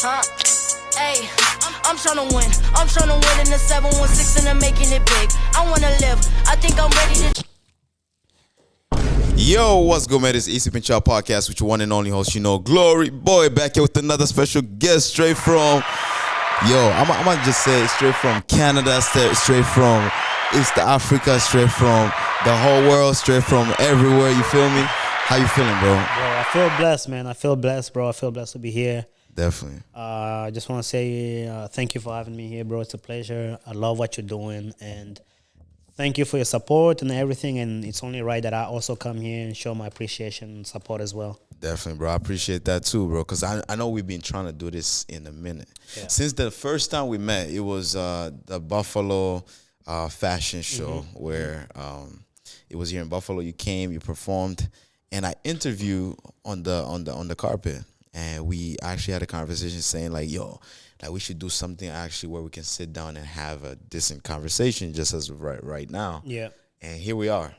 Huh? Hey, I'm tryna win. I'm tryna win in the 716 and I'm making it big. I wanna live. I think I'm ready to. Yo, what's good, man? It's Easy Pinchar Podcast with your one and only host, Glory Boy, back here with another special guest straight from, I'm gonna just say straight from Canada, straight from East Africa, straight from the whole world, straight from everywhere, you feel me? How you feeling, bro? Bro, I feel blessed, man. I feel blessed, bro. I feel blessed to be here. Definitely. I just want to say thank you for having me here, bro. It's a pleasure. I love what you're doing, and thank you for your support and everything. And it's only right that I also come here and show my appreciation and support as well. Definitely, bro. I appreciate that too, bro, because I know we've been trying to do this in a minute. Yeah. Since the first time we met, it was the Buffalo fashion show where it was here in Buffalo. You came, you performed, and I interviewed on the carpet. And we actually had a conversation saying like, we should do something actually where we can sit down and have a decent conversation just as right now. Yeah. And here we are.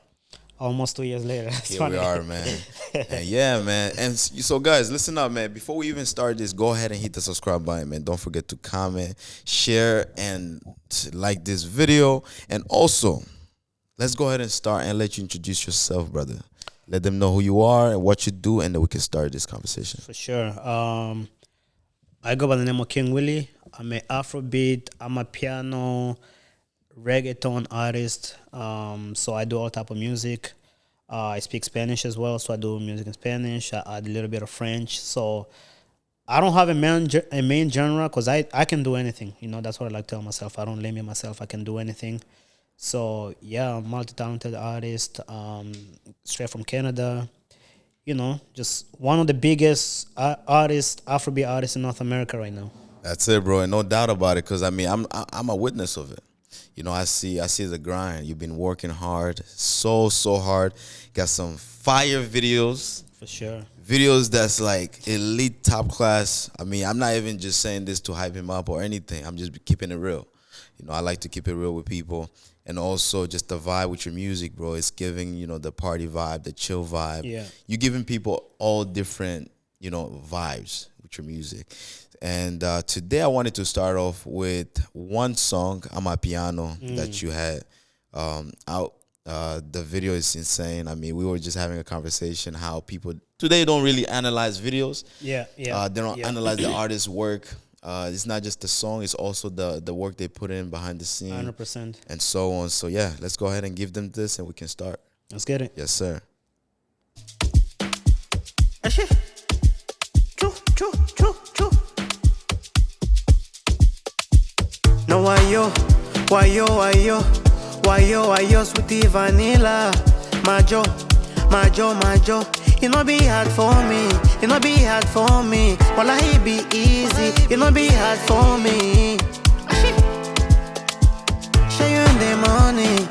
Almost 2 years later. Here we are, man. And yeah, man. And so, guys, listen up, man. Before we even start this, go ahead and hit the subscribe button, man. Don't forget to comment, share, and like this video. And also, let's go ahead and start and let you introduce yourself, brother. Let them know who you are and what you do, and then we can start this conversation. For sure. I go by the name of King Willie. I'm an Afrobeat. I'm a piano, reggaeton artist. So I do all type of music. I speak Spanish as well, so I do music in Spanish. I add a little bit of French. So I don't have a main genre because I can do anything. That's what I like to tell myself. I don't limit myself. I can do anything. So, yeah, I'm a multi-talented artist, straight from Canada. Just one of the biggest Afrobeat artists in North America right now. That's it, bro, and no doubt about it, because, I'm a witness of it. I see the grind. You've been working hard, so hard. Got some fire videos. For sure. Videos that's like elite, top class. I'm not even just saying this to hype him up or anything. I'm just keeping it real. I like to keep it real with people. And also just the vibe with your music, bro. It's giving, the party vibe, the chill vibe. Yeah. You're giving people all different, vibes with your music. And today I wanted to start off with one song, Amapiano, that you had out. The video is insane. We were just having a conversation how people today don't really analyze videos. Yeah. They don't analyze the artist's work. It's not just the song, it's also the work they put in behind the scene. 100%. And so on. So, yeah, let's go ahead and give them this and we can start. Let's get it. Yes, sir. No, why yo, sweetie vanilla. Majo. It no be hard for me. Well, it be easy. It no be hard for me. Show you in the morning.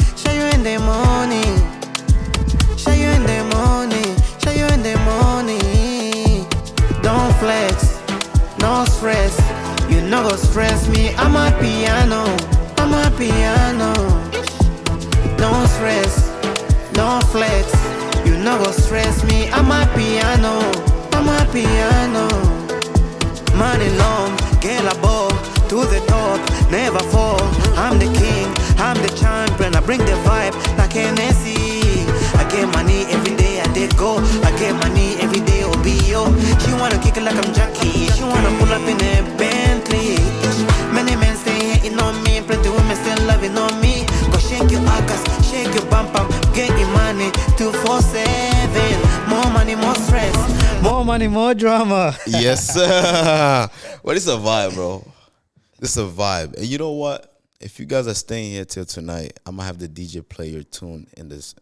Don't flex, no stress. You no go stress me. I'm a piano. Don't stress, don't flex. You no go stress me. I'm a piano. Money long, get above, to the top, never fall. I'm the king, I'm the champion. I bring the vibe like Hennessy. I get money every day, I did go. I get money every day, OBO. She wanna kick it like I'm Jackie. She wanna pull up in a Bentley. Many men stay hating on me, plenty women still loving on me. Go shake your ass, shake your bum, get your money 247. More money, more stress. More money, more drama. Yes, sir. Well, it's a vibe, bro. This is a vibe. And you know what? If you guys are staying here till tonight, I'm gonna have the DJ play your tune in this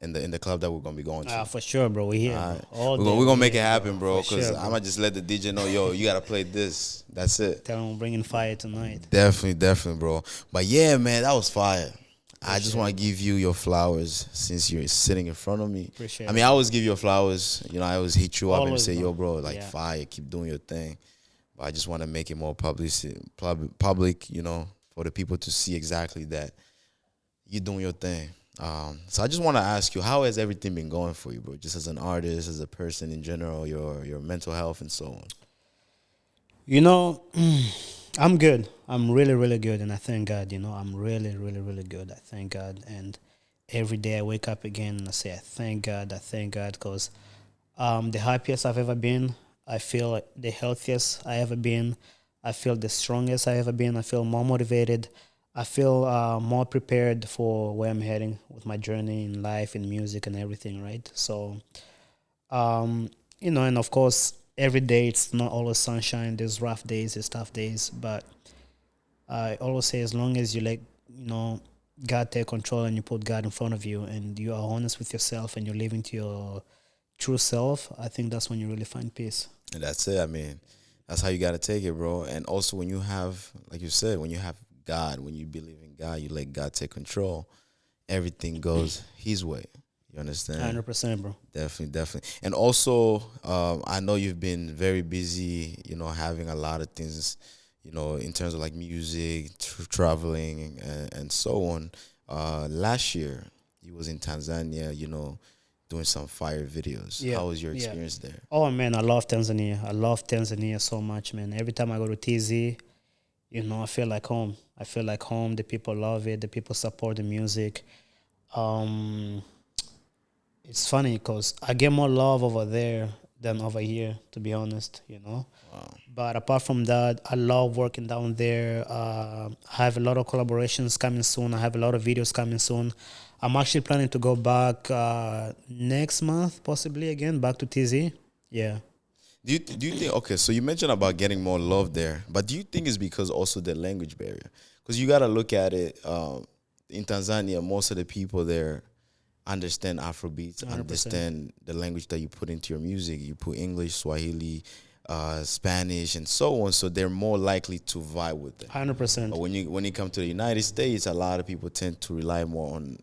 in the club that we're gonna be going to. For sure, bro. We're here. We're gonna make it happen, bro. Because sure, I'm gonna just let the DJ know, you gotta play this. That's it. Tell him we're bringing fire tonight. Definitely, bro. But yeah, man, that was fire. I just want to give you your flowers since you're sitting in front of me. Appreciate I always give you flowers. I always hit you up and say, yo, bro, fire, keep doing your thing. But I just want to make it more public, for the people to see exactly that you're doing your thing. So I just want to ask you, how has everything been going for you, bro? Just as an artist, as a person in general, your mental health and so on. You know, I'm good. I'm really, really good, and I thank God. You know, I'm really, really, really good. I thank God, and every day I wake up again and I say, I thank God. I thank God because the happiest I've ever been. I feel like the healthiest I ever been. I feel the strongest I ever been. I feel more motivated. I feel more prepared for where I'm heading with my journey in life, in music, and everything. Right. So um, you know, and of course, every day it's not always sunshine. There's rough days, there's tough days, but I always say as long as you let God take control and you put God in front of you and you are honest with yourself and you're living to your true self, I think that's when you really find peace. And that's it. I mean, that's how you got to take it, bro. And also, when you have, like you said, when you have God, when you believe in God, you let God take control, everything goes His way. You understand? 100%, bro. Definitely, definitely. And also, I know you've been very busy, having a lot of things, in terms of like music, traveling, and so on. Last year, you was in Tanzania, doing some fire videos. Yeah, How was your yeah. experience there? Oh man, I love Tanzania. I love Tanzania so much, man. Every time I go to TZ, I feel like home. I feel like home. The people love it. The people support the music. Um, it's funny because I get more love over there than over here, to be honest. Wow. But apart from that, I love working down there. I have a lot of collaborations coming soon. I have a lot of videos coming soon. I'm actually planning to go back next month, possibly again, back to TZ. Yeah. Do you think, okay, so you mentioned about getting more love there, but do you think it's because also the language barrier? Because you got to look at it, in Tanzania, most of the people there understand Afrobeats, 100%. understand the language that you put into your music. You put English, Swahili, Spanish, and so on, so they're more likely to vibe with it. 100%. But when you come to the United States, a lot of people tend to rely more on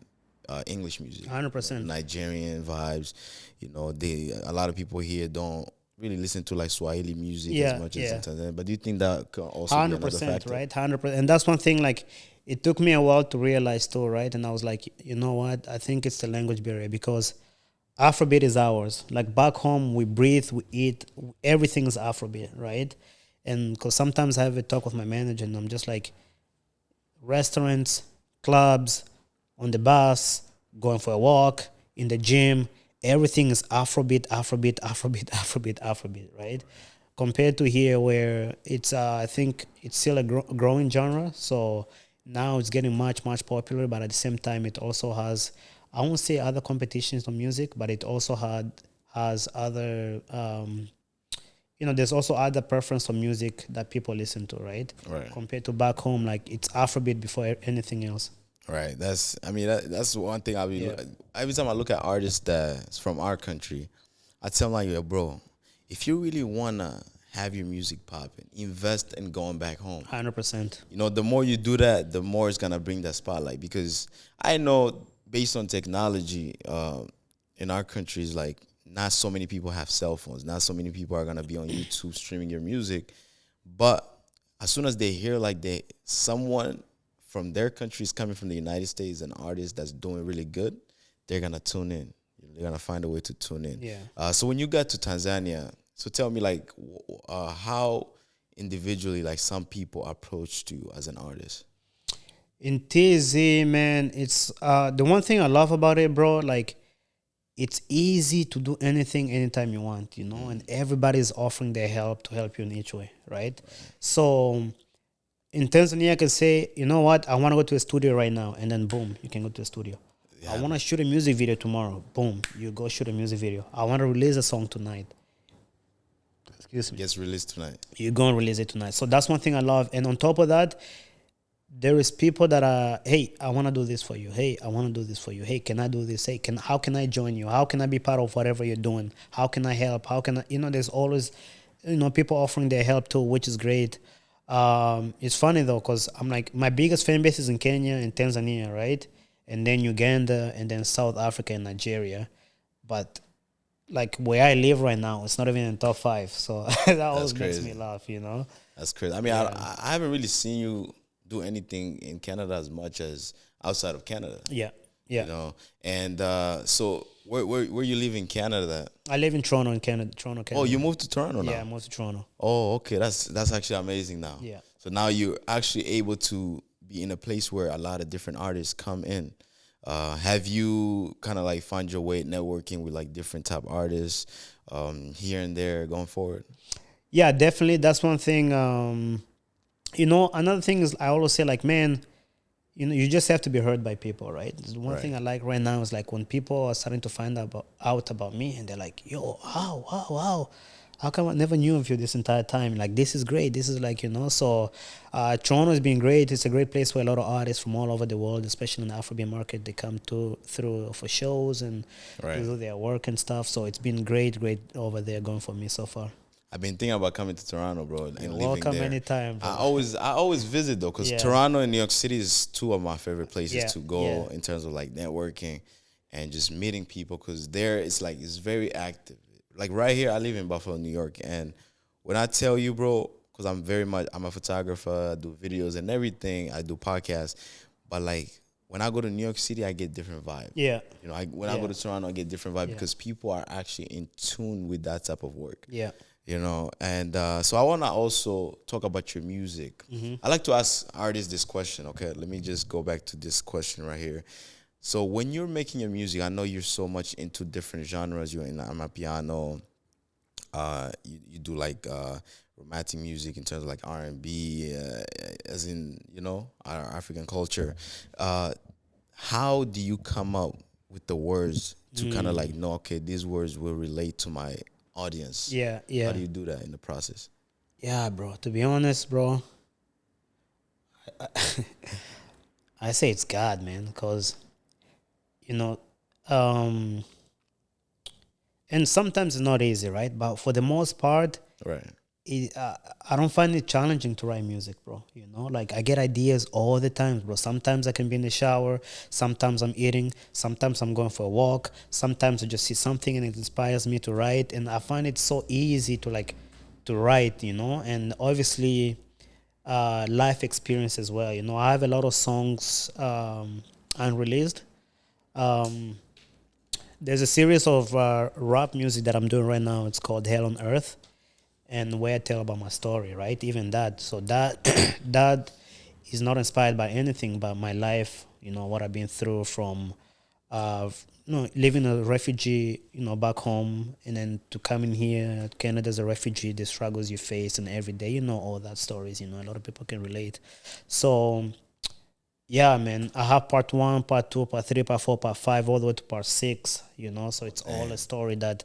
English music, 100%. Nigerian vibes. A lot of people here don't really listen to like Swahili music Yeah, as much as yeah. in Tanzania. But do you think that could also be another 100%, factor? right? 100%. And that's one thing, like, it took me a while to realize too, right? And I was like, you know what? I think it's the language barrier because Afrobeat is ours. Like, back home, we breathe, we eat, everything is Afrobeat, right? And because sometimes I have a talk with my manager and I'm just like, restaurants, clubs, on the bus, going for a walk, in the gym, everything is Afrobeat, Afrobeat, Afrobeat, Afrobeat, Afrobeat, right? Compared to here where it's, I think it's still a growing genre. So now it's getting much, much popular, but at the same time, it also has, I won't say other competitions on music, but it also has other, there's also other preference for music that people listen to, right? Right. Compared to back home, like it's Afrobeat before anything else. Right. That's one thing Yeah. every time I look at artists that's from our country, I tell them like, yo, bro, if you really wanna have your music popping, invest in going back home. 100%. The more you do that, the more it's gonna bring that spotlight. Because I know based on technology, in our countries, like not so many people have cell phones. Not so many people are gonna be on YouTube streaming your music. But as soon as they hear like someone from their country is coming from the United States, an artist that's doing really good, they're gonna tune in. They're gonna find a way to tune in. Yeah. So when you got to Tanzania, so tell me like how individually like some people approached you as an artist. In TZ, man, it's the one thing I love about it, bro. Like, it's easy to do anything anytime you want, and everybody's offering their help to help you in each way, right? So in Tanzania, I can say, you know what, I want to go to a studio right now, and then boom, you can go to a studio. I want to shoot a music video tomorrow. Boom, you go shoot a music video. I want to release a song tonight. Excuse me. Gets released tonight. You go and release it tonight. So that's one thing I love. And on top of that, there is people that are, hey, I want to do this for you. Hey, I want to do this for you. Hey, can I do this? Hey, how can I join you? How can I be part of whatever you're doing? How can I help? How can I, there's always, people offering their help too, which is great. It's funny though, because I'm like, my biggest fan base is in Kenya and Tanzania, right? And then Uganda and then South Africa and Nigeria. But like where I live right now, it's not even in the top 5. So that always makes me laugh, That's crazy. I mean, I haven't really seen you do anything in Canada as much as outside of Canada. Yeah. Yeah. You know, and so where you live in Canada? That I live in Toronto, in Canada. Toronto, Canada. oh, you moved to Toronto now. Yeah, I moved to Toronto. Oh, okay. That's actually amazing now. Yeah. So now you're actually able to be in a place where a lot of different artists come in. Have you kind of like find your way networking with like different type artists here and there going forward? Yeah, definitely. That's one thing. You know, another thing is I always say, like, man, you know, you just have to be heard by people, right? One thing I like right now is like when people are starting to find out about me and they're like, yo, wow. How come I never knew of you this entire time? Like, this is great. This is like, you know, so Toronto has been great. It's a great place where a lot of artists from all over the world, especially in the Afrobeat market, they come through for shows and do their work and stuff. So it's been great over there going for me so far. I've been thinking about coming to Toronto, bro, and living Welcome there. anytime, bro. I always visit though, because Toronto and New York City is two of my favorite places to go in terms of like networking and just meeting people. Because there it's like it's very active. Like right here, I live in Buffalo, New York, and when I tell you, bro, because I'm a photographer, I do videos and everything, I do podcasts, but like when I go to New York City, I get different vibe. Yeah. You know, when I go to Toronto, I get different vibe because people are actually in tune with that type of work. Yeah. You know, and so I want to also talk about your music. I like to ask artists this question. Okay, let me just go back to this question right here. So when you're making your music, I know you're so much into different genres. You're in amapiano. You do like romantic music in terms of like R&B, as in, you know, our African culture. How do you come up with the words to kind of like know, okay, these words will relate to my audience? Yeah. How do you do that in the process? Yeah, bro. To be honest, bro, I say it's God, man, because, you know, and sometimes it's not easy, right? But for the most part, Right. I don't find it challenging to write music, bro. You know, like I get ideas all the time, bro. Sometimes I can be in the shower. Sometimes I'm eating. Sometimes I'm going for a walk. Sometimes I just see something and it inspires me to write. And I find it so easy to write, you know. And obviously, life experience as well. You know, I have a lot of songs unreleased. There's a series of rap music that I'm doing right now. It's called Hell on Earth. And where I tell about my story, right? Even that. So that that is not inspired by anything but my life, you know, what I've been through from living a refugee, you know, back home, and then to coming here, Canada as a refugee, the struggles you face and every day, you know, all that stories, you know, a lot of people can relate. So yeah, man, I have part 1, part 2, part 3, part 4, part 5, all the way to part 6, you know, so it's all a story that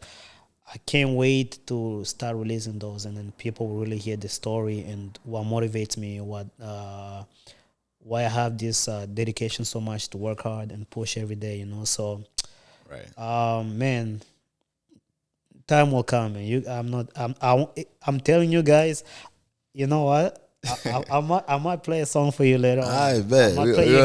I can't wait to start releasing those, and then people will really hear the story and what motivates me, why I have this dedication so much to work hard and push every day, you know. So, man, time will come, man. I'm telling you guys, you know what? I might play a song for you later on. I bet. I might play you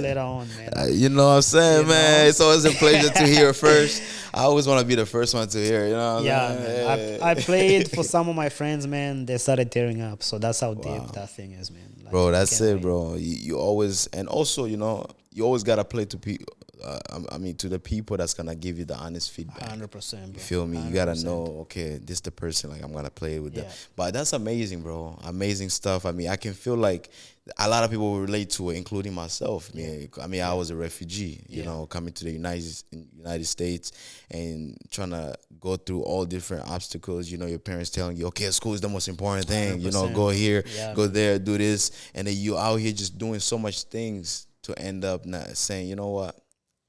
later on, man. You know what I'm saying, You man? know? It's always a pleasure to hear first. I always want to be the first one to hear, you know what I'm saying? Man. I played for some of my friends, man. They started tearing up. So that's how deep that thing is, man. Like, bro, that's it, bro. You always, and also, you know, you always got to play to people. To the people that's gonna give you the honest feedback. 100%, bro. You feel me? 100%. You gotta know, okay, this the person. Like I'm gonna play with them. But that's amazing, bro. Amazing stuff. I mean, I can feel like a lot of people will relate to it, including myself. I was a refugee, you know, coming to the United States and trying to go through all different obstacles. You know, your parents telling you, okay, school is the most important thing. 100%. You know, go here, go there, do this, and then you out here just doing so much things to end up not saying, you know what,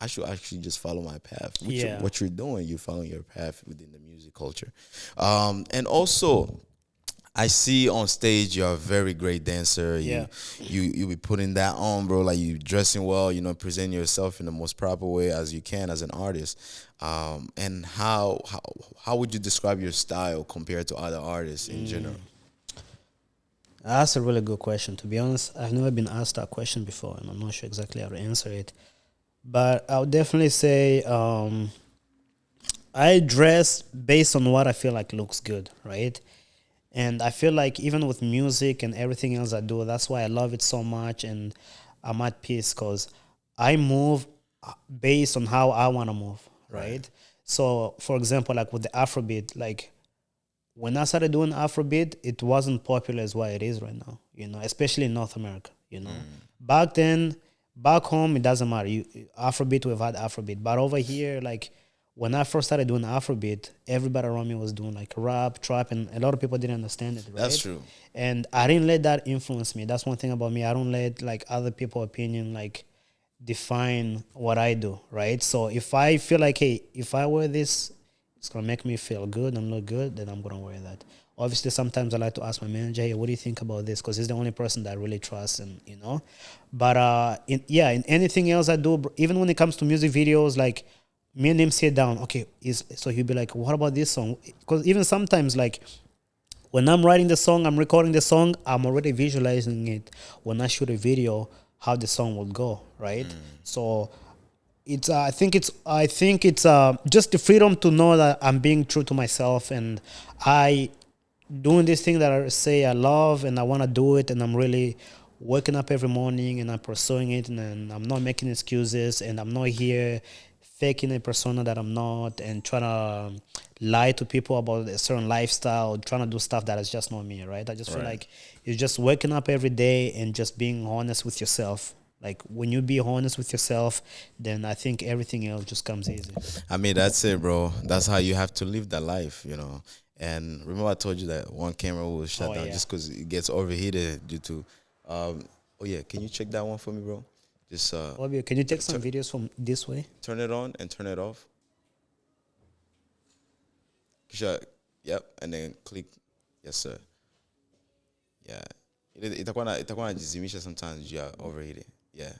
I should actually just follow my path. What you're doing, you're following your path within the music culture. And also, I see on stage you're a very great dancer. You be putting that on, bro. Like you dressing well, you know, presenting yourself in the most proper way as you can as an artist. And how would you describe your style compared to other artists in general? That's a really good question. To be honest, I've never been asked that question before, and I'm not sure exactly how to answer it. But I would definitely say I dress based on what I feel like looks good, right? And I feel like even with music and everything else I do, that's why I love it so much, and I'm at peace because I move based on how I want to move, right? So, for example, like with the Afrobeat, like when I started doing Afrobeat, it wasn't popular as what it is right now, especially in North America, Back then, back home, it doesn't matter. Afrobeat, we've had Afrobeat. But over here, like when I first started doing Afrobeat, everybody around me was doing like rap, trap, and a lot of people didn't understand it, right? That's true. And I didn't let that influence me. That's one thing about me. I don't let like other people's opinion like define what I do, right? So if I feel like, hey, if I wear this, it's gonna make me feel good and look good, then I'm gonna wear that. Obviously, sometimes I like to ask my manager, hey, what do you think about this? Because he's the only person that I really trust, and But in anything else I do, even when it comes to music videos, like me and him sit down, okay, so he'll be like, what about this song? Because even sometimes, like when I'm writing the song, I'm recording the song, I'm already visualizing it when I shoot a video, how the song will go, right? So it's I think it's just the freedom to know that I'm being true to myself, and I doing this thing that I say I love and I want to do it, and I'm really waking up every morning and I'm pursuing it, and I'm not making excuses, and I'm not here faking a persona that I'm not and trying to lie to people about a certain lifestyle, trying to do stuff that is just not me, right? I just feel like it's just waking up every day and just being honest with yourself. Like when you be honest with yourself, then I think everything else just comes easy. I mean, that's it, bro. That's how you have to live that life, And remember, I told you that one camera will shut down just because it gets overheated due to. Can you check that one for me, bro? Just. Bobby, can you take some videos from this way? Turn it on and turn it off. Yep, and then click. Yes, sir. Yeah. Itakuwa najizimisha sometimes you are overheated. Yeah.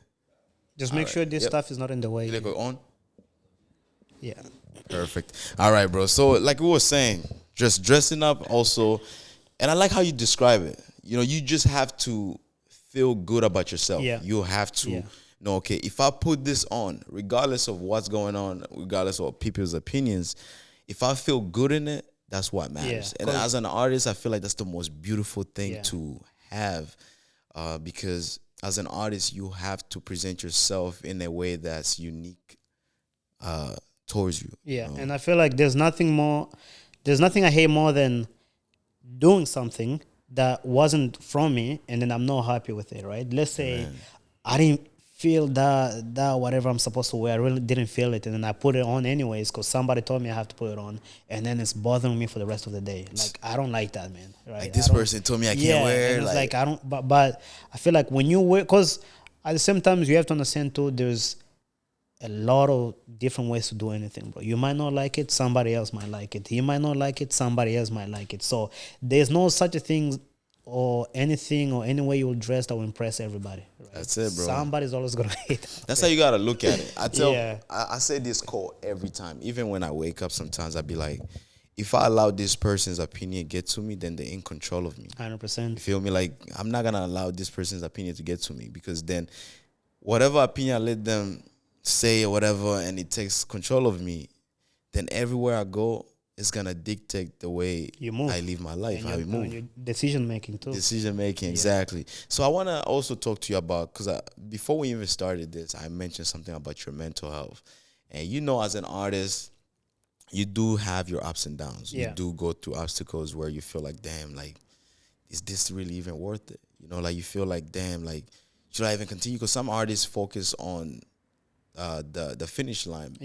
Just make sure this stuff is not in the way. You go on? Yeah. Perfect. All right, bro. So like we were saying, just dressing up also, and I like how you describe it. You just have to feel good about yourself. Yeah. You have to know, okay, if I put this on, regardless of what's going on, regardless of people's opinions, if I feel good in it, that's what matters. And as an artist, I feel like that's the most beautiful thing to have, because as an artist, you have to present yourself in a way that's unique towards you. Yeah, and I feel like there's nothing I hate more than doing something that wasn't from me and then I'm not happy with it, right? Let's say I didn't feel that whatever I'm supposed to wear, I really didn't feel it, and then I put it on anyways because somebody told me I have to put it on, and then it's bothering me for the rest of the day. Like I don't like that, man. Right? Like this person told me I can't wear. And it's like I don't. But I feel like when you wear, because at the same time you have to understand too, there's a lot of different ways to do anything, bro. You might not like it, somebody else might like it. You might not like it, somebody else might like it. So there's no such a thing or anything or any way you will dress that will impress everybody. Right? That's it, bro. Somebody's always gonna hate that. That's how you gotta look at it. I say this quote every time. Even when I wake up, sometimes I be like, if I allow this person's opinion get to me, then they're in control of me. 100%. You feel me? Like I'm not gonna allow this person's opinion to get to me, because then whatever opinion I let them say or whatever, and it takes control of me, then everywhere I go, it's gonna dictate the way you move. I live my life, and how I move. Your decision making too. Decision making, exactly. So I wanna also talk to you about, because before we even started this, I mentioned something about your mental health, and as an artist, you do have your ups and downs. Yeah. You do go through obstacles where you feel like, damn, like, is this really even worth it? Like you feel like, damn, like, should I even continue? Because some artists focus on the finish line,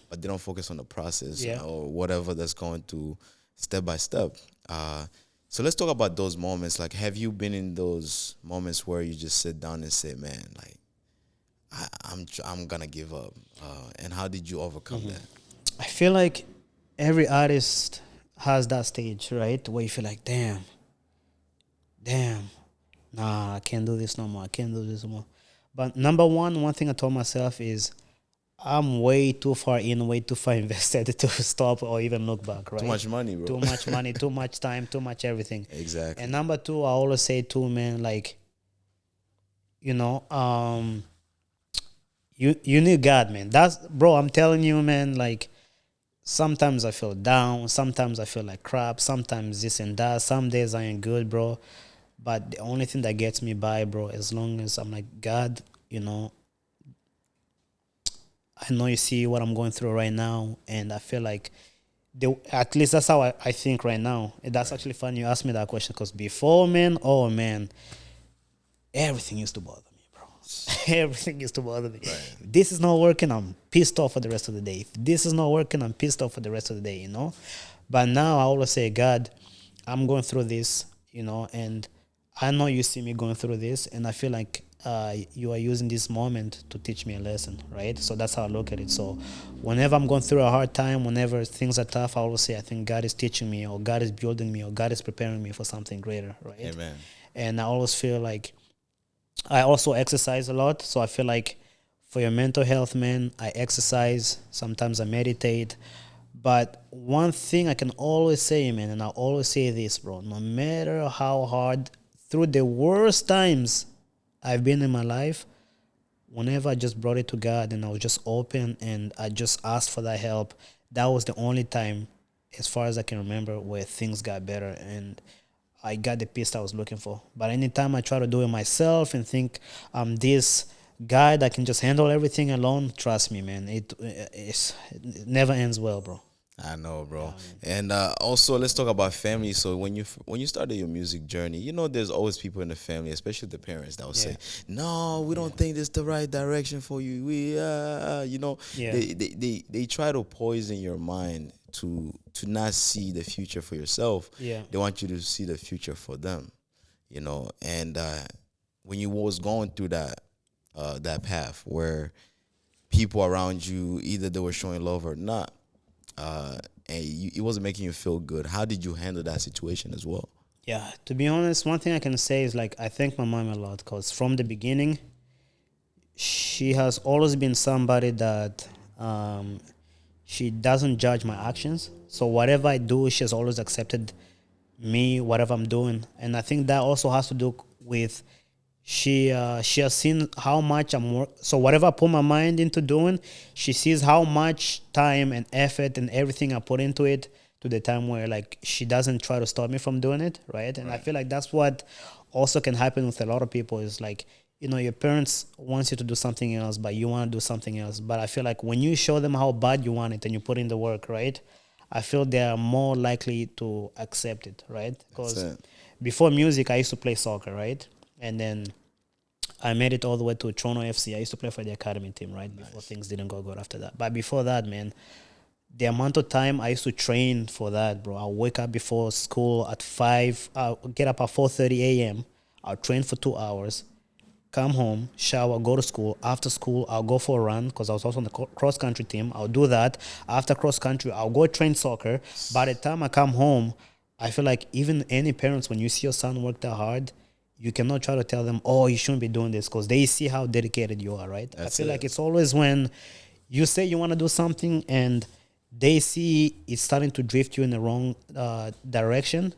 but they don't focus on the process or whatever that's going through step by step. So let's talk about those moments. Like, have you been in those moments where you just sit down and say, man, like, I'm gonna give up, and how did you overcome that? I feel like every artist has that stage, right, where you feel like, damn, nah, I can't do this no more. But number one thing I told myself is I'm way too far in, way too far invested to stop or even look back, right? Too much money, bro. Too much money, too much time, too much everything. Exactly. And number two, I always say too, man, like, you need God, man. Bro, I'm telling you, man, like, sometimes I feel down, sometimes I feel like crap, sometimes this and that. Some days I ain't good, bro. But the only thing that gets me by, bro, as long as I'm like, God, I know you see what I'm going through right now, and I feel like at least that's how I think right now. And that's actually funny you asked me that question because before, man, oh man, everything used to bother me, bro. Everything used to bother me. If this is not working, I'm pissed off for the rest of the day. If this is not working, I'm pissed off for the rest of the day, you know? But now I always say, God, I'm going through this, you know, and I know you see me going through this, and I feel like you are using this moment to teach me a lesson, right? So that's how I look at it. So whenever I'm going through a hard time, whenever things are tough, I always say, I think God is teaching me, or God is building me, or God is preparing me for something greater, right? Amen. And I always feel like I also exercise a lot. So I feel like for your mental health, man, I exercise. Sometimes I meditate. But one thing I can always say, man, and I always say this, bro, no matter how hard, through the worst times I've been in my life, whenever I just brought it to God and I was just open and I just asked for that help, that was the only time, as far as I can remember, where things got better and I got the peace I was looking for. But anytime I try to do it myself and think I'm this guy that can just handle everything alone, trust me, man, it never ends well, bro. I know, bro. And also, let's talk about family. So when you started your music journey, you know, there's always people in the family, especially the parents, that will say, "No, we don't think this is the right direction for you." We, you know, they try to poison your mind to not see the future for yourself. Yeah, they want you to see the future for them, you know. And when you was going through that path where people around you, either they were showing love or not, and it wasn't making you feel good, how did you handle that situation as well? Yeah, to be honest, one thing I can say is like I thank my mom a lot because from the beginning, she has always been somebody that she doesn't judge my actions. So whatever I do, she has always accepted me, whatever I'm doing, and I think that also has to do with she has seen how much so whatever I put my mind into doing, she sees how much time and effort and everything I put into it, to the time where like she doesn't try to stop me from doing it, right? And I feel like that's what also can happen with a lot of people is like, you know, your parents want you to do something else, but you want to do something else. But I feel like when you show them how bad you want it and you put in the work, right, I feel they are more likely to accept it, right? Because before music, I used to play soccer, right? And then I made it all the way to Toronto FC. I used to play for the academy team, right? Before things didn't go good after that. But before that, man, the amount of time I used to train for that, bro. I'll wake up before school at 5. I'll get up at 4:30 a.m. I'll train for 2 hours, come home, shower, go to school. After school, I'll go for a run because I was also on the cross-country team. I'll do that. After cross-country, I'll go train soccer. By the time I come home, I feel like even any parents, when you see your son work that hard, you cannot try to tell them, oh, you shouldn't be doing this, because they see how dedicated you are, right? I feel like it's always when you say you want to do something and they see it's starting to drift you in the wrong direction,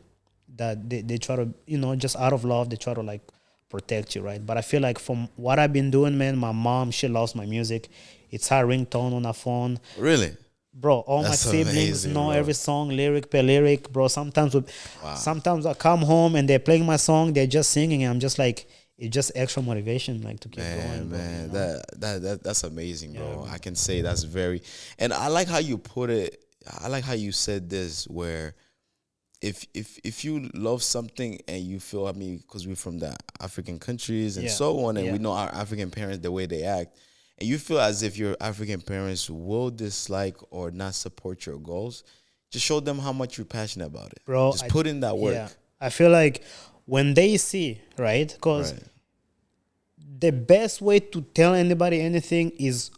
that they try to, you know, just out of love, they try to like protect you, right? But I feel like from what I've been doing, man, my mom, she loves my music. It's her ringtone on her phone. Really? Bro, all my siblings know every song, lyric per lyric, bro. Sometimes I come home and they're playing my song, they're just singing, and I'm just like, it's just extra motivation, like to keep going. Man, bro, you know? that's amazing, bro. I can say that's very, and I like how you put it. I like how you said this, where if you love something and you feel, I mean, because we're from the African countries and so on, and we know our African parents, the way they act, and you feel as if your African parents will dislike or not support your goals, just show them how much you're passionate about it. Bro, just put in that work. Yeah. I feel like when they see, right? Because the best way to tell anybody anything is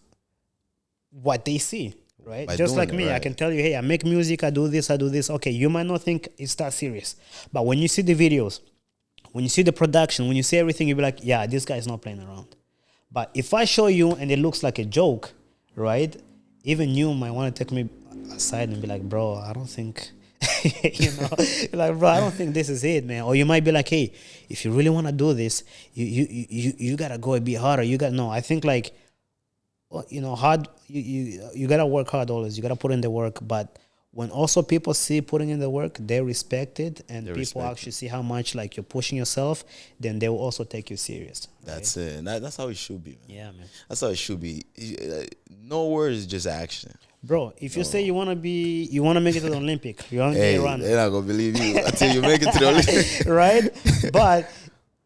what they see, right? By just like me, I can tell you, hey, I make music, I do this. Okay, you might not think it's that serious. But when you see the videos, when you see the production, when you see everything, you'll be like, yeah, this guy's not playing around. But if I show you and it looks like a joke, right? Even you might want to take me aside and be like, bro, I don't think, you know, like, bro, I don't think this is it, man. Or you might be like, hey, if you really want to do this, you gotta go a bit harder. No, I think like, you know, hard. You gotta work hard always. You gotta put in the work. But when also people see putting in the work, they respect it, and They people respect actually see how much like you're pushing yourself, then they will also take you serious. That's it. And that's how it should be, man. Yeah, man. That's how it should be. No words, just action. Bro, if you say you want to make it to the Olympic, you want to be Hey, a runner. they're not gonna believe you until you make it to the Olympics. Right? But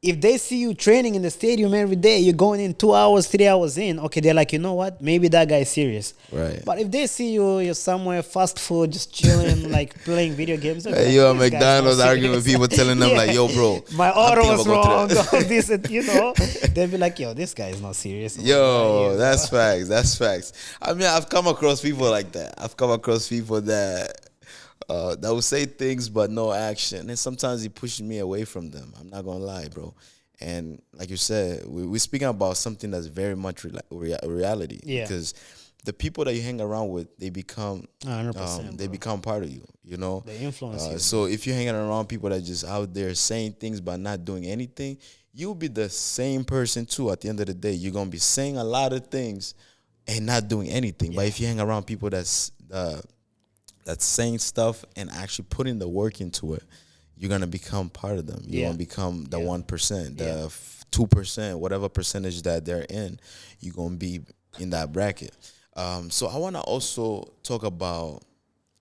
if they see you training in the stadium every day, you're going in 2 hours, 3 hours in, okay, they're like, you know what? Maybe that guy is serious. Right. But if they see you're somewhere fast food, just chilling, like playing video games, Hey, like, you at "This guy's McDonald's not arguing with serious." people, telling them Yeah. like, "Yo, bro, My I'm order thinking was about wrong. going to All this, they'll be like, yo, this guy is not serious. Yo, that's facts. That's facts. I mean, I've come across people like that. I've come across people that will say things but no action, and sometimes it pushes me away from them. I'm not gonna lie, bro. And like you said, we're speaking about something that's very much reality. Yeah. Because the people that you hang around with, they become 100%, they become part of you. You know, They influence you. So if you're hanging around people that just out there saying things but not doing anything, you'll be the same person too. At the end of the day, you're gonna be saying a lot of things and not doing anything. But if you hang around people that's saying stuff and actually putting the work into it, you're gonna become part of them. You're gonna become the 1%, the 2%, whatever percentage that they're in. You're gonna be in that bracket. So I wanna also talk about.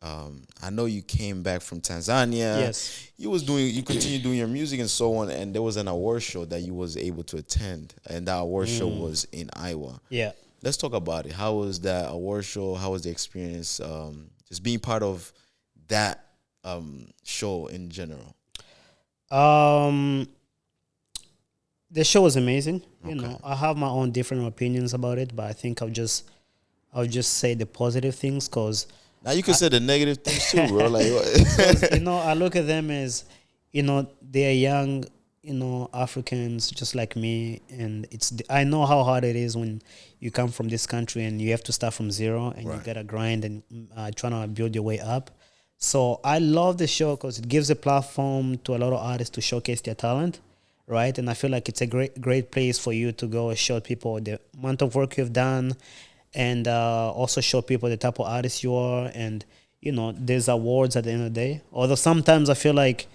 I know you came back from Tanzania. Yes. You continued doing your music and so on, and there was an award show that you was able to attend, and that award show was in Iowa. Yeah. Let's talk about it. How was that award show? How was the experience? Just being part of that show in general. The show was amazing. You know, I have my own different opinions about it, but I think I'll just say the positive things because Now you can say the negative things too, bro. Like, you know, I look at them as, you know, they're young, you know, Africans just like me, and I know how hard it is when you come from this country and you have to start from zero and you gotta grind and trying to build your way up. So I love the show because it gives a platform to a lot of artists to showcase their talent, right? And I feel like it's a great place for you to go and show people the amount of work you've done, and also show people the type of artist you are. And, you know, there's awards at the end of the day. Although sometimes I feel like,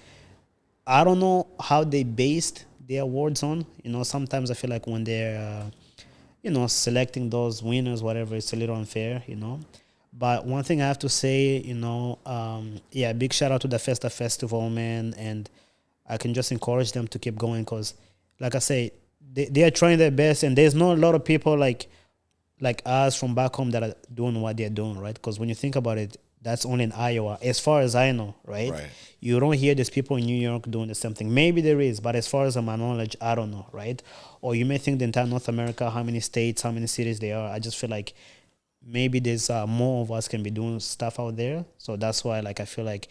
I don't know how they based the awards on. You know, sometimes I feel like when they're, you know, selecting those winners, whatever, it's a little unfair, you know. But one thing I have to say, you know, big shout out to the Festa Festival, man. And I can just encourage them to keep going because, like I say, they are trying their best. And there's not a lot of people like us from back home that are doing what they're doing, right? Because when you think about it, that's only in Iowa, as far as I know, right? You don't hear there's people in New York doing the same thing. Maybe there is, but as far as my knowledge, I don't know, right? Or you may think the entire North America, how many states, how many cities there are. I just feel like maybe there's more of us can be doing stuff out there. So that's why, like, I feel like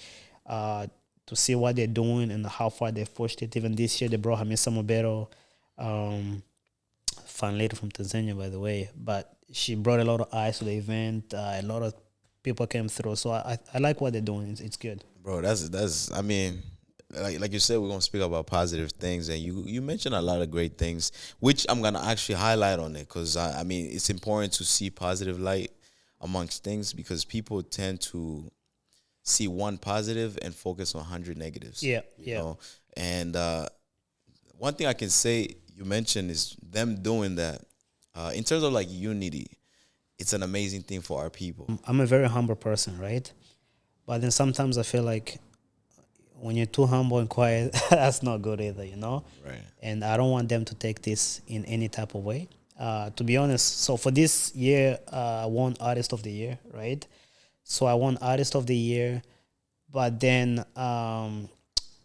to see what they're doing and how far they've pushed it. Even this year, they brought Hamisa Mobero, fun lady from Tanzania, by the way. But she brought a lot of eyes to the event. A lot of people came through. So I like what they're doing. It's good. Bro, that's I mean, like you said, we're gonna speak about positive things, and you mentioned a lot of great things, which I'm gonna actually highlight on it because I mean it's important to see positive light amongst things because people tend to see one positive and focus on 100 negatives. You know? And one thing I can say you mentioned is them doing that. In terms of like unity, it's an amazing thing for our people. I'm a very humble person, right? But then sometimes I feel like when you're too humble and quiet, that's not good either, you know? Right. And I don't want them to take this in any type of way. To be honest, so for this year, I won Artist of the Year, right? So I won Artist of the Year. But then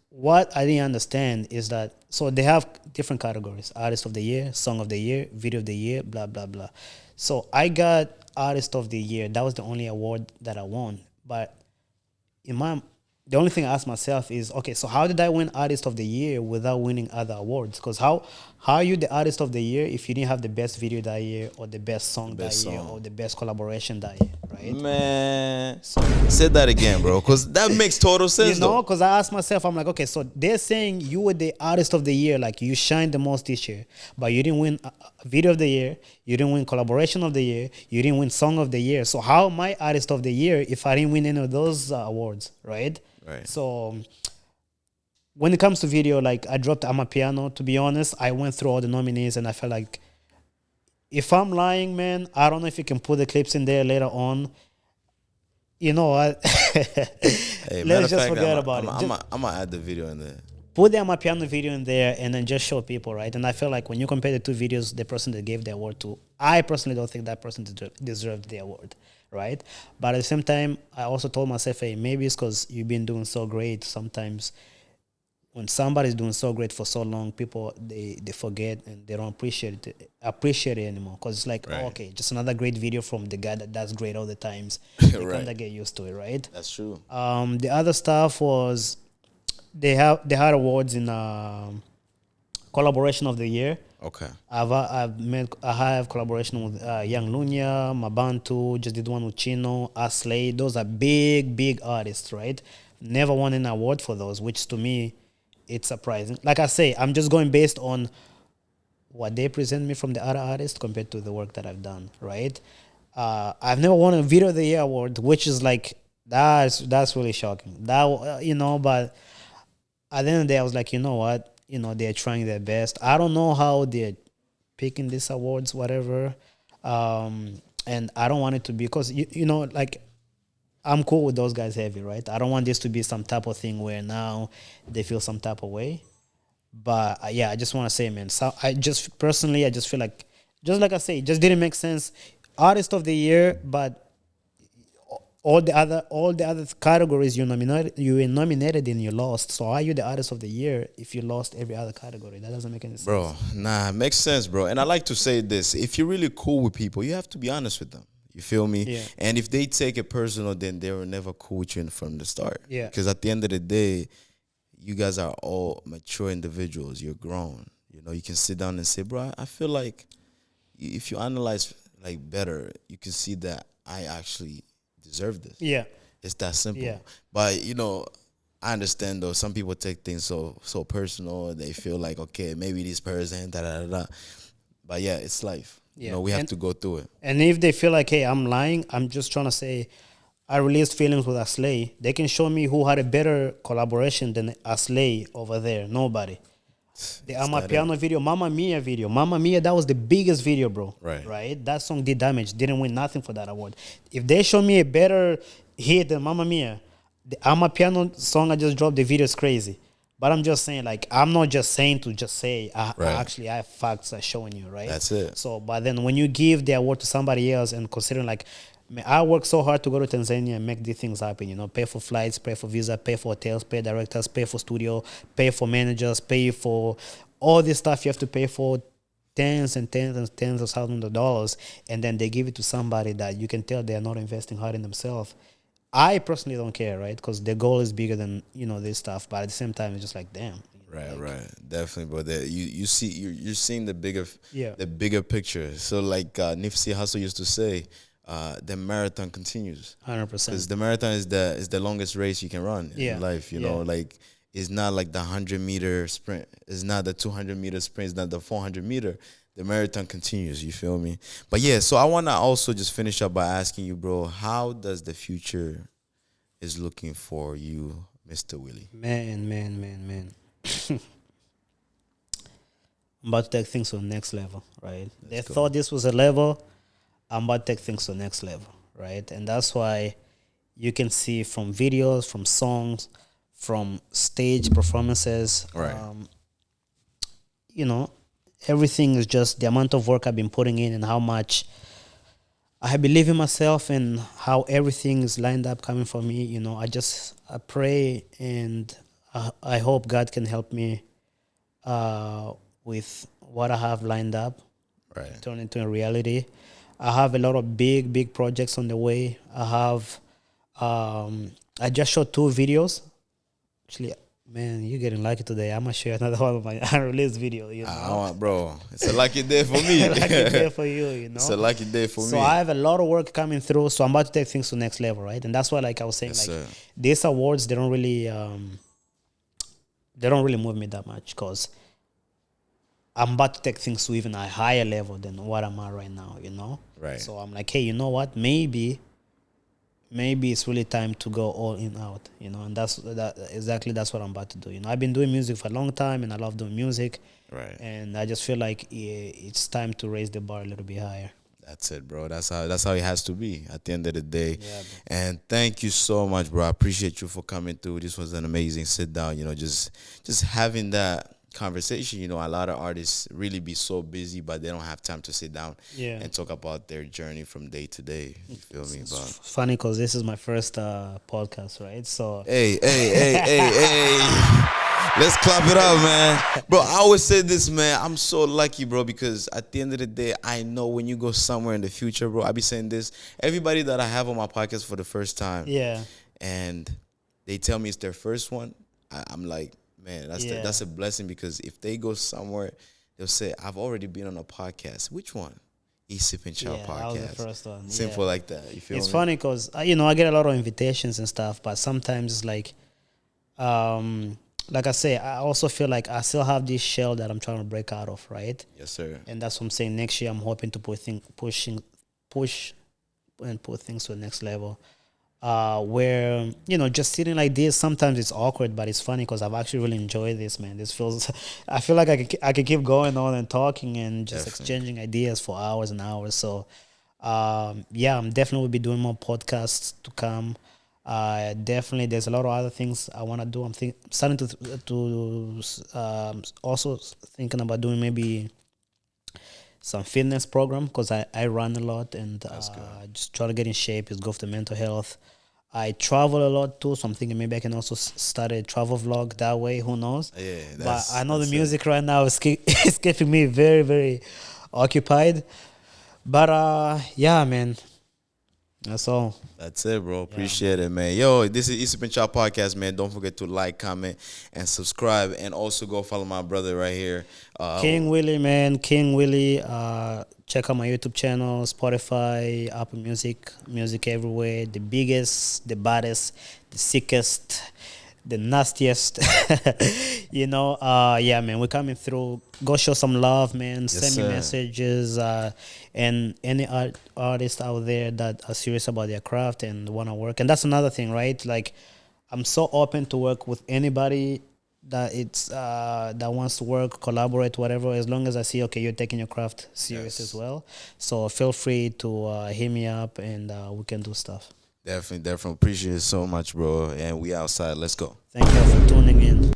what I didn't understand is that, so they have different categories: Artist of the Year, Song of the Year, Video of the Year, blah, blah, blah. So I got Artist of the Year. That was the only award that I won. But in my the only thing I ask myself is, okay, so how did I win Artist of the Year without winning other awards? Because how are you the Artist of the Year if you didn't have the best video that year, or the best song that year, or the best collaboration that year, right? Man, say that again, bro, because that makes total sense. You know, because I asked myself, I'm like, okay, so they're saying you were the Artist of the Year, like you shined the most this year, but you didn't win Video of the Year, you didn't win Collaboration of the Year, you didn't win Song of the Year. So how am I Artist of the Year if I didn't win any of those awards, right? Right. So when it comes to video, like I dropped Amapiano. To be honest, I went through all the nominees and I felt like, if I'm lying, man, I don't know if you can put the clips in there later on. You know what? Hey, Let's just forget about it. I'm gonna add the video in there. Put the Amapiano video in there and then just show people, right? And I feel like when you compare the two videos, the person that gave the award to, I personally don't think that person deserved the award, right? But at the same time, I also told myself, hey, maybe it's because you've been doing so great. Sometimes when somebody's doing so great for so long, people, they forget and they don't appreciate it anymore. Because it's like, Right. oh, okay, just another great video from the guy that does great all the times. They Right. kind of get used to it, right? That's true. The other stuff was they had awards in collaboration of the year. Okay. I have collaboration with Young Lunya, Mabantu, just did one with Chino, Aslay. Those are big artists, right? Never won an award for those, which to me, it's surprising. Like I say, I'm just going based on what they present me from the other artists compared to the work that I've done, right? I've never won a Video of the Year award, which is like, that's really shocking. But at the end of the day, I was like, you know what? You know, they're trying their best. I don't know how they're picking these awards, whatever. And I don't want it to be, because, like, I'm cool with those guys heavy, right? I don't want this to be some type of thing where now they feel some type of way. But yeah, I just want to say, man, so I just feel like, just like I say, it just didn't make sense. Artist of the Year, but all the other categories you were nominated and you lost. So are you the Artist of the Year if you lost every other category? That doesn't make any sense. Bro, nah, makes sense, bro. And I like to say this: if you're really cool with people, you have to be honest with them. You feel me? Yeah. And if they take it personal, then they were never cool with you from the start. Yeah. Because at the end of the day, you guys are all mature individuals. You're grown. You know, you can sit down and say, bro, I feel like if you analyze like better, you can see that I actually deserve this. Yeah. It's that simple. Yeah. But I understand though. Some people take things so personal. They feel like, okay, maybe this person, da da da da. But yeah, it's life. Yeah. We have to go through it. And if they feel like, hey, I'm lying, I'm just trying to say, I released Feelings with Aslay. They can show me who had a better collaboration than Aslay over there. Nobody. The Amapiano video, Mamma Mia video. Mamma Mia, that was the biggest video, bro. Right? That song did damage. Didn't win nothing for that award. If they show me a better hit than Mamma Mia, the Amapiano song I just dropped, the video is crazy. But I'm just saying, like, I'm not just saying to just say, I have facts are showing you, right? That's it. So, but then when you give the award to somebody else and considering, like, man, I work so hard to go to Tanzania and make these things happen, pay for flights, pay for visa, pay for hotels, pay directors, pay for studio, pay for managers, pay for all this stuff you have to pay for, tens and tens and tens of thousands of dollars, and then they give it to somebody that you can tell they are not investing hard in themselves. I personally don't care, right? Because the goal is bigger than this stuff. But at the same time, it's just like, damn. Right, definitely, bro. You're seeing the bigger picture. So like Nipsey Hussle used to say, the marathon continues. 100%. Because the marathon is the longest race you can run in life. You know, like it's not like the 100-meter sprint. It's not the 200-meter sprint. It's not the 400-meter. The marathon continues, you feel me? But yeah, so I want to also just finish up by asking you, bro, how does the future is looking for you, Mr. Willie? Man. I'm about to take things to the next level, right? They thought this was a level. I'm about to take things to the next level, right? And that's why you can see from videos, from songs, from stage performances, right? Everything is just the amount of work I've been putting in and how much I believe in myself and how everything is lined up coming for me. I pray and I hope God can help me with what I have lined up, right? Turn into a reality. I have a lot of big projects on the way. I just shot 2 videos Actually, man, you're getting lucky today. I'm gonna share another one of my unreleased video. You know, Bro, it's a lucky day for me. lucky day for you. You know, It's a lucky day for me. so I have a lot of work coming through. So I'm about to take things to the next level, right? And that's why, like I was saying, Yes, like sir. these awards, they don't really move me that much because I'm about to take things to even a higher level than what I'm at right now. You know, Right. So I'm like, hey, you know what? Maybe it's really time to go all in out. You know, and that's what I'm about to do. You know, I've been doing music for a long time, and I love doing music. Right. And I just feel like it's time to raise the bar a little bit higher. That's it, bro. That's how it has to be at the end of the day. Yeah, bro. And thank you so much, bro. I appreciate you for coming through. This was an amazing sit down. You know, just having that conversation. You know, a lot of artists really be so busy, but they don't have time to sit down and talk about their journey from day to day. You feel me? But Funny because this is my first podcast, right? So hey. Let's clap it up, man. Bro, I always say this, man. I'm so lucky, bro, because at the end of the day, I know when you go somewhere in the future, bro, I be saying this. Everybody that I have on my podcast for the first time, yeah, and they tell me it's their first one, I'm like, man, that's a blessing, because if they go somewhere, they'll say, I've already been on a podcast. Which one? Sip and Chow podcast. that was the first one. Simple like that. You feel It's me? funny because I get a lot of invitations and stuff, but sometimes it's like I say, I also feel like I still have this shell that I'm trying to break out of, right? Yes, sir. And that's what I'm saying. Next year, I'm hoping to push and put things to the next level. Where just sitting like this, sometimes it's awkward, but it's funny because I've actually really enjoyed this, man. This feels, I feel like I could keep going on and talking and just exchanging ideas for hours and hours. So, I'm definitely will be doing more podcasts to come. Definitely, there's a lot of other things I want to do. I'm starting to also thinking about doing maybe some fitness program because I run a lot and just try to get in shape. It's good for the mental health. I travel a lot too, so I'm thinking maybe I can also start a travel vlog that way. Who knows? Yeah, but I know the music right now is is keeping me very, very occupied. But man. That's all. That's it, bro. Appreciate it, man. Yo, this is Sip and Chow podcast, man. Don't forget to like, comment, and subscribe. And also go follow my brother right here. King Willie, man. King Willie. Check out my YouTube channel, Spotify, Apple Music, music everywhere. The biggest, the baddest, the sickest, the nastiest. Man, we're coming through. Go show some love, man. Send me messages. And any artists out there that are serious about their craft and want to work. And that's another thing, right? Like, I'm so open to work with anybody that that wants to work, collaborate, whatever, as long as I see, okay, you're taking your craft serious as well. So feel free to hit me up and we can do stuff. Definitely appreciate it so much, bro. And we outside. Let's go. Thank you for tuning in.